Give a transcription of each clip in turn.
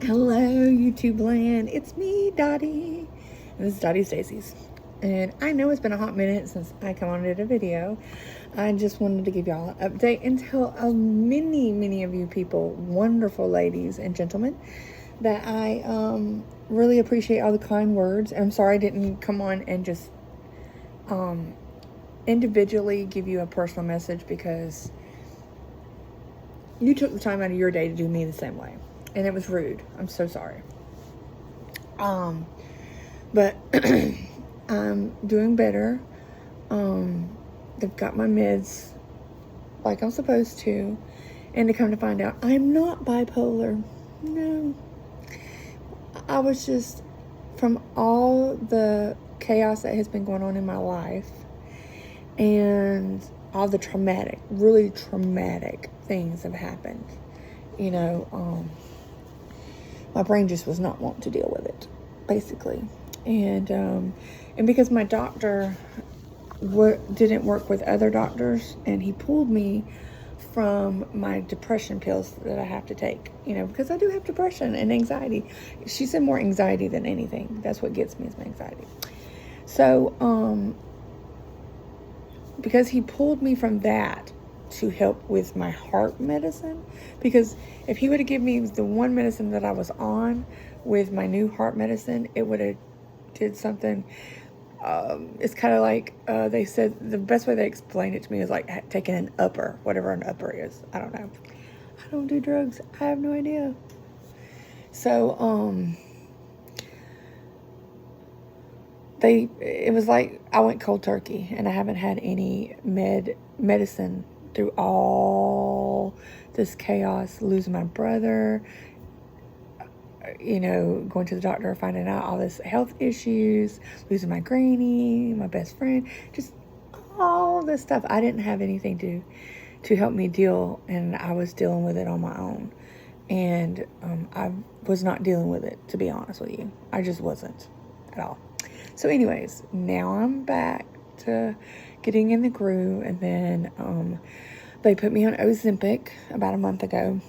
Hello, YouTube land. It's me, Dottie. And this is Dottie Stacy's. And I know it's been a hot minute since I come on and did a video. I just wanted to give y'all an update and tell many of you people, wonderful ladies and gentlemen, that I really appreciate all the kind words. I'm sorry I didn't come on and just individually give you a personal message because you took the time out of your day to do me the same way. And it was rude. I'm so sorry. But I'm doing better. They've got my meds like I'm supposed to. And to come to find out, I'm not bipolar. No. I was just, from all the chaos that has been going on in my life and all the really traumatic things have happened. You know, my brain just was not wanting to deal with it, basically. And because my doctor didn't work with other doctors, and he pulled me from my depression pills that I have to take, you know, because I do have depression and anxiety. She said more anxiety than anything. That's what gets me, is my anxiety. So, because he pulled me from that to help with my heart medicine, because if he would have given me the one medicine that I was on with my new heart medicine, it would have did something. It's kind of like they said, the best way they explained it to me is like taking an upper, whatever an upper is. I don't know. I don't do drugs. I have no idea. So, it was like I went cold turkey, and I haven't had any medicine through all this chaos, losing my brother, you know, going to the doctor, finding out all this health issues, losing my granny, my best friend, just all this stuff. I didn't have anything to help me deal, and I was dealing with it on my own. And I was not dealing with it, to be honest with you. I just wasn't at all. So anyways, now I'm back to getting in the groove, and then they put me on Ozempic about a month ago.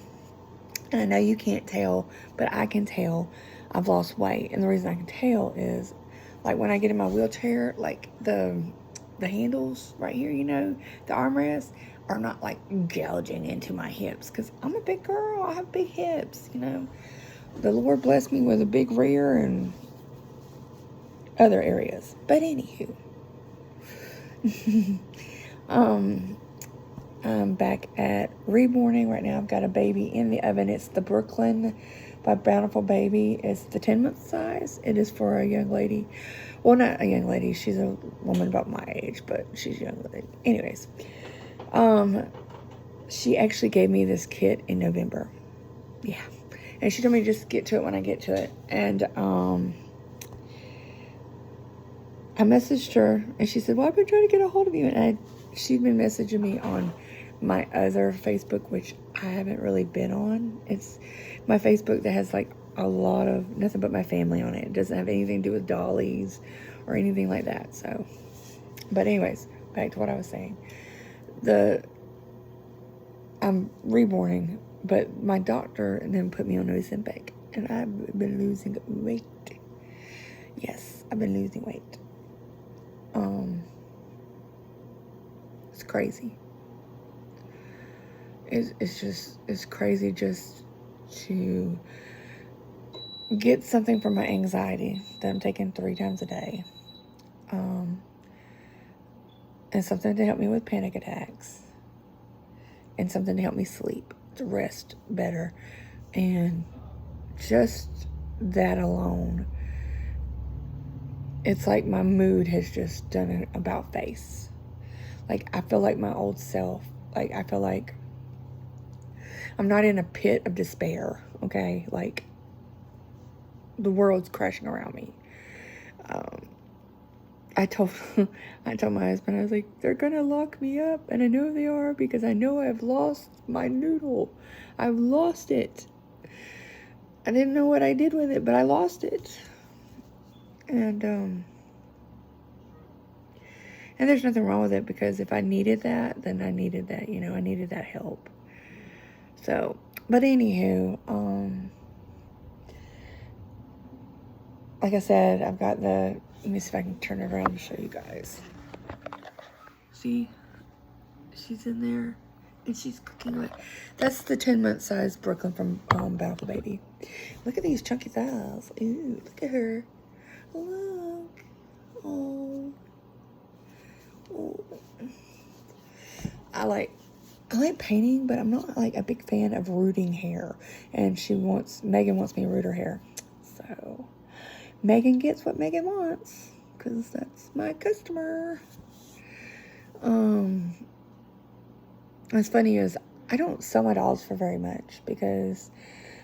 And I know you can't tell, but I can tell I've lost weight. And the reason I can tell is, like, when I get in my wheelchair, like the handles right here, you know, the armrests are not like gouging into my hips, because I'm a big girl. I have big hips, you know. The Lord blessed me with a big rear and other areas. But anywho, I'm back at reborning right now. I've got a baby in the oven. It's the Brooklyn by Bountiful Baby. It's the 10-month size. It is for a young lady. Well, not a young lady. She's a woman about my age, but she's a young lady. Anyways, she actually gave me this kit in November. Yeah. And she told me to just get to it when I get to it. And I messaged her, and she said, well, I've been trying to get a hold of you. And she'd been messaging me on my other Facebook, which I haven't really been on. It's my Facebook that has like a lot of nothing but my family on it. It doesn't have anything to do with dollies or anything like that. So, but anyways, back to what I was saying. I'm reborning, but my doctor then put me on Ozempic, and I've been losing weight. Yes, I've been losing weight. It's crazy. It's crazy just to get something for my anxiety that I'm taking 3 times a day. And something to help me with panic attacks. And something to help me sleep, to rest better. And just that alone, it's like my mood has just done an about face. Like, I feel like my old self. Like, I feel like I'm not in a pit of despair, okay? Like, the world's crashing around me. I told my husband, I was like, they're gonna lock me up, and I know they are, because I know I've lost my noodle. I've lost it. I didn't know what I did with it, but I lost it. And there's nothing wrong with it, because if I needed that, then I needed that, you know, I needed that help. So, but anywho, like I said, I've got the, let me see if I can turn it around and show you guys. See, she's in there and she's cooking away. That's the 10-month size Brooklyn from Bountiful Baby. Look at these chunky thighs. Ooh, look at her. Look. Oh. Oh. I like painting, but I'm not like a big fan of rooting hair. And Megan wants me to root her hair. So Megan gets what Megan wants, because that's my customer. What's funny is I don't sell my dolls for very much, because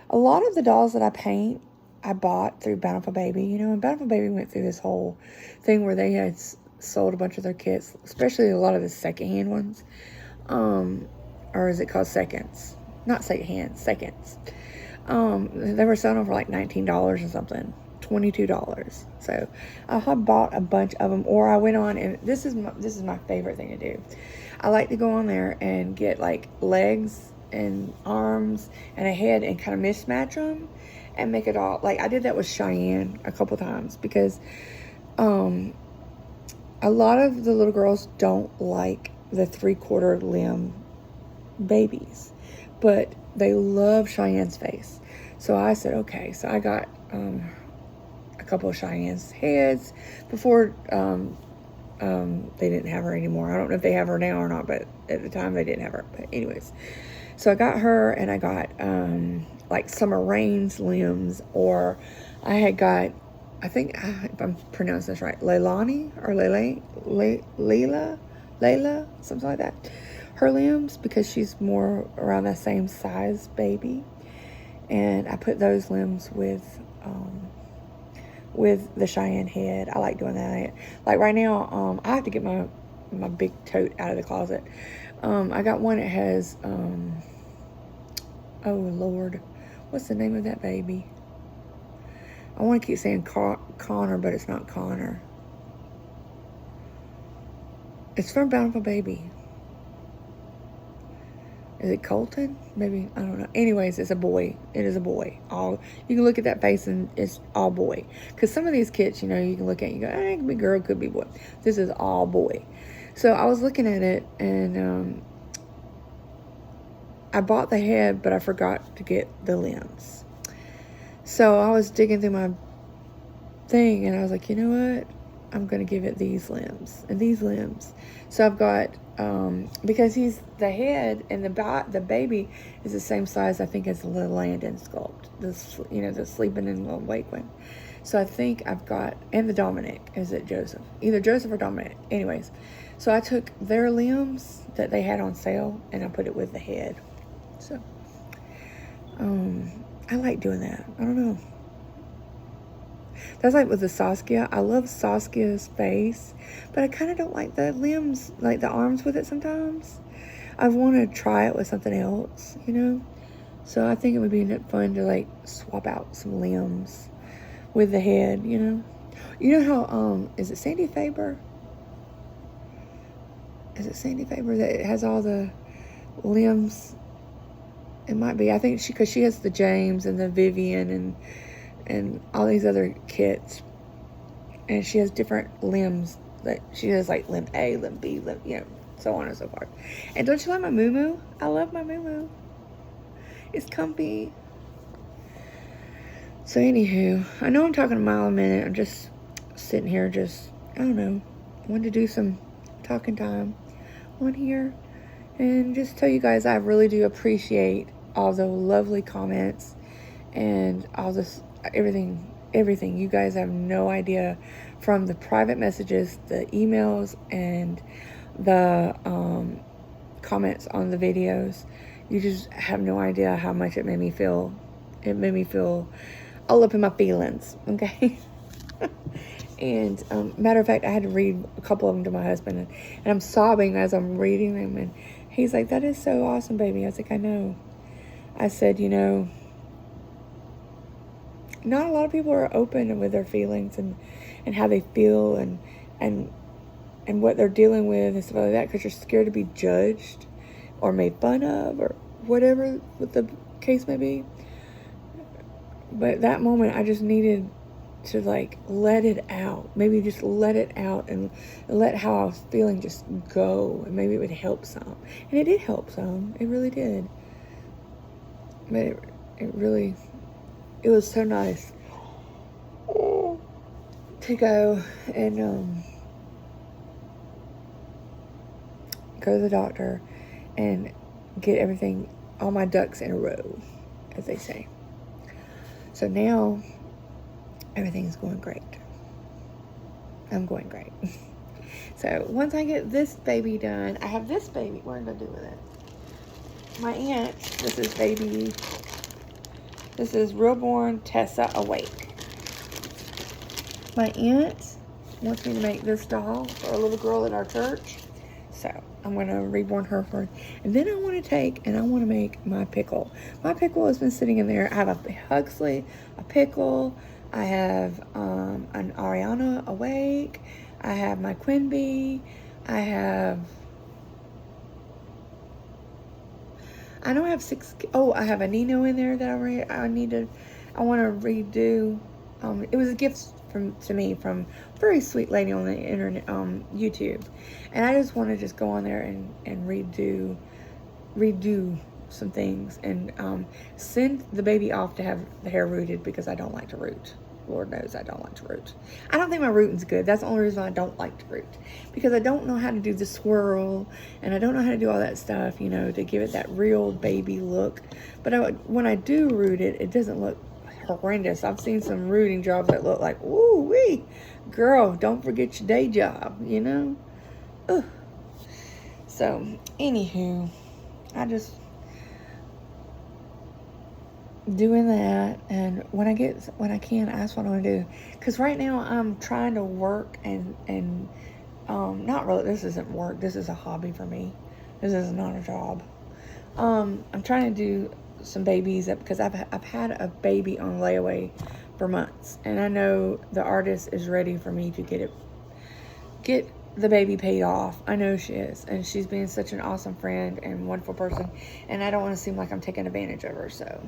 a lot of the dolls that I paint, I bought through Bountiful Baby. You know, and Bountiful Baby went through this whole thing where they had sold a bunch of their kits, especially a lot of the secondhand ones. Or is it called seconds? Not secondhand, seconds. They were selling them for like $19 or something. $22. So I had bought a bunch of them, or I went on, and this is my favorite thing to do. I like to go on there and get like legs and arms and a head and kind of mismatch them and make it all, like I did that with Cheyenne a couple times, because a lot of the little girls don't like the 3/4 limb babies, but they love Cheyenne's face. So I said, okay. So I got a couple of Cheyenne's heads before they didn't have her anymore. I don't know if they have her now or not, but at the time they didn't have her. But anyways, so I got her, and I got like Summer Rain's limbs, or I had got, I think, if I'm pronouncing this right, Leilani or Layla, something like that. Her limbs, because she's more around that same size baby. And I put those limbs with the Cheyenne head. I like doing that. Like right now, I have to get my big tote out of the closet. I got one that has, oh Lord, what's the name of that baby? I want to keep saying Connor, but it's not Connor. It's from Bountiful Baby. Is it Colton? Maybe, I don't know. Anyways, it's a boy. It is a boy. You can look at that face and it's all boy. Because some of these kids, you know, you can look at it and you go, it could be girl, could be boy. This is all boy. So I was looking at it, and I bought the head, but I forgot to get the limbs. So I was digging through my thing, and I was like, you know what? I'm going to give it these limbs and these limbs. So I've got, because he's the head and the baby is the same size, I think, as the little Landon sculpt. The sleeping and awake one. So I think I've got, and the Dominic, is it Joseph? Either Joseph or Dominic. Anyways, so I took their limbs that they had on sale, and I put it with the head. So, I like doing that. I don't know. That's like with the Saskia. I love Saskia's face, but I kind of don't like the limbs, like the arms with it sometimes. I want to try it with something else, you know? So I think it would be fun to like swap out some limbs with the head, you know? You know how, is it Sandy Faber? Is it Sandy Faber that it has all the limbs? It might be. I think because she has the James and the Vivian and all these other kits, and she has different limbs. That she has like limb A, limb B, limb, you know, so on and so forth. And don't you like my moo-moo? I love my moo-moo. It's comfy. So anywho, I know I'm talking a mile a minute. I'm just sitting here, I don't know, wanted to do some talking time on here, and just tell you guys I really do appreciate all the lovely comments and all this, everything. You guys have no idea, from the private messages, the emails, and the comments on the videos. You just have no idea how much it made me feel. It made me feel all up in my feelings, okay? And matter of fact, I had to read a couple of them to my husband, and I'm sobbing as I'm reading them, and he's like, "That is so awesome, baby." I was like, "I know." I said, you know, not a lot of people are open with their feelings and how they feel and what they're dealing with and stuff like that, because you're scared to be judged or made fun of or whatever what the case may be. But that moment, I just needed to like let it out. Maybe just let it out and let how I was feeling just go. And maybe it would help some. And it did help some. It really did. But it was so nice to go and go to the doctor and get everything, all my ducks in a row, as they say. So now everything's going great. I'm going great. So once I get this baby done, I have this baby. What did I do with it? My aunt, this is Realborn Tessa Awake. My aunt wants me to make this doll for a little girl at our church. So I'm going to reborn her first. And then I want to take and I want to make my pickle. My pickle has been sitting in there. I have a Huxley, a pickle. I have an Ariana Awake. I have my Quimby. I know I have 6. Oh, I have a Nino in there that I want to redo. It was a gift to me from a very sweet lady on the internet, YouTube, and I just want to just go on there and redo some things and send the baby off to have the hair rooted because I don't like to root. Lord knows I don't like to root. I don't think my rooting's good. That's the only reason I don't like to root, because I don't know how to do the swirl and I don't know how to do all that stuff, you know, to give it that real baby look. But when I do root it, it doesn't look horrendous. I've seen some rooting jobs that look like, ooh wee, girl, don't forget your day job, you know. Ugh. So anywho, I just doing that, and when I can, that's what I want to do. Because right now I'm trying to work and not really. This isn't work. This is a hobby for me. This is not a job. I'm trying to do some babies up because I've had a baby on layaway for months, and I know the artist is ready for me to get the baby paid off. I know she is, and she's been such an awesome friend and wonderful person, and I don't want to seem like I'm taking advantage of her, so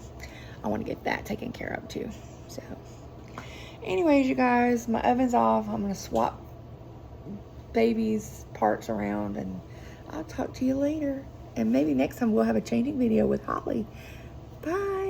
I want to get that taken care of too. So anyways, you guys, my oven's off. I'm going to swap baby's parts around, and I'll talk to you later. And maybe next time we'll have a changing video with Holly. Bye.